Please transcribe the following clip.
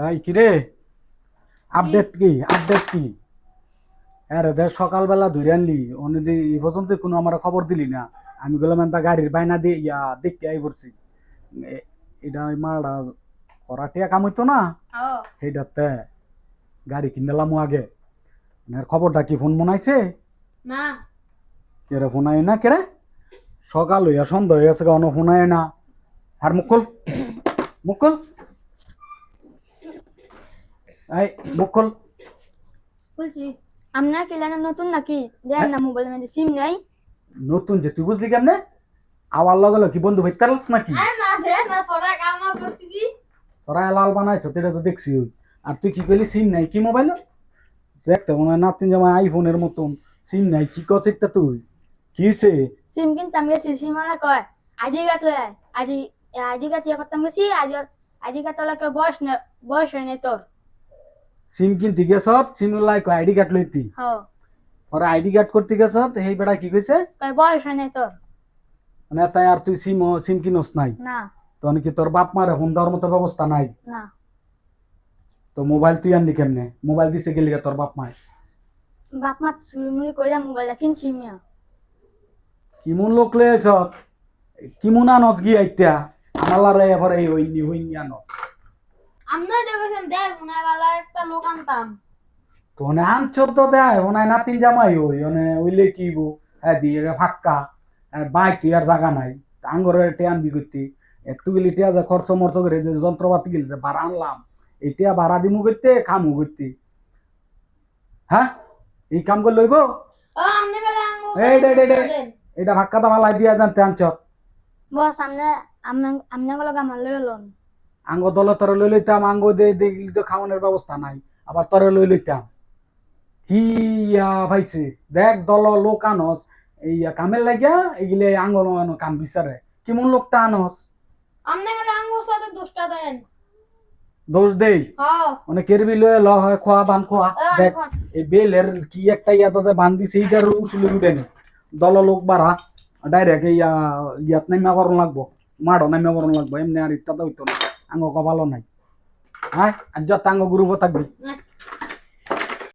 এই কিরে, আপডেট কি? আরে দেখ সকালবেলা ধরে আনলি অনেকদিন এই পর্যন্ত কোনো আমার খবর দিলি না। আমি বললাম তা গাড়ির বাইনা দিয়ে দেখতে আই পড়ছি। এটা ওই মালটা করাটিয়া কাম হইতো না, সেইটাতে গাড়ি কিনলাম আগে। আর খবরটা কি ফোন মনে আইছে? না কেরে ফোন আয় না কেরে? সকাল হইয়া সন্ধ্যা হয়ে গেছে অন ফোন আয় না। আর মুকুল মুকুল এই মুকুল বলছি আপনার কি জানেন নতুন নাকি দেন না মোবাইলের মধ্যে সিম নাই। নতুন যে তুই বুঝলি কেমনে? আওয়ার লগে লগে কি বন্ধু হইতে পারলাস নাকি? আরে না দে না ফরা কালমা করছি কি সরাই লাল বানাইছ এটা তো দেখছি। আর তুই কি কইলি সিম নাই কি মোবাইল? দেখতে মনে হয় নাতিন জামাই আইফোনের মতন। সিম নাই কি কছিস তুই? কি হইছে? সিম কিন্তু আমি সিম মারা কয় আজি গাত লয় আজি আজি গাত ইয়া করতাম গেছি আজি গাত লকে বয়স হয় নাই তোর। সিম কিনতে গেছ, সিম লাই আইডি কার্ড লইতি। হ ওরা আইডি কার্ড করতে গেছ, সেই বেড়া কি কইছে? কয় বয়স হয় নাই তোর। মানে তাই আর তুই সিম কিনস নাই? না তখন কি তোর বাপ মারে ফোন দেওয়ার মতো ব্যবস্থা নাই? না তো মোবাইল তুই আনলি কেমনে? মোবাইল দিছে গেলি তোর বাপ মায়? বাপ মা চুরি কইরা মোবাইল কিনছি মিয়া। কিমন লোক লয়ে আইছ? কিমন আনস গিয়ে আইতা? আমালারে এবার এই হইনি আনস। আমনে দেখেছেন দেখ উনাওয়ালা একটা লোক আনতাম। তোনে আনছো তো দেয় ওনায় নাতিন জামাই ওনে ওইলে কি বো হ্যাঁ দিয়ে ফাক্কা বাইক তুই আর জায়গা নাই আঙ্গরে টেয়ান বি করতে একটু গেলি টিয়া যে খরচ মরচ করে যে যন্ত্রপাতি গেলি যে ভাড়া আনলাম এটা ভাড়া দিমু করতে খামু করতে। হ্যাঁ এই কাম করে লইব? ও আমনে গেলে আঙ্গু এই এটা ফাক্কা দা ভালাই দিয়া জানতে আনছ। বস আমনে আমনে গেলে আমার লয়ে লন। আঙ্গ দলে তোরে লই লইতাম আঙ্গ দেখলি তো খাওয়ানোর ব্যবস্থা নাই আবার তোরে লই লইতাম। কি ভাইছে দেখ দল লোক আনস এই কামের লাগিয়া এগুলি আঙ্গন কাম বিচারে কেমন লোকটা আনস? আমনে গেলে আঙ্গু সাথে দুষ্টা দেন। দোষ দেই হ্যাঁ মানে কেরবি লয়ে ল হয় খোয়া বান খোয়া দেখ এই বেলের কি একটা ইয়াত যে বান্ধি সেইটার উসুলি উঠে নি দল লোক বাড়া ডাইরেক্ট ইয়াত নামিয়া করণ লাগবো মাড়ো নামিয়া করণ লাগবো এমনি আর ইত্যাদি হইতো না আঙ্গ কপালও নাই। হ্যাঁ আর যত আঙ্গ গ্রুপও থাকবি।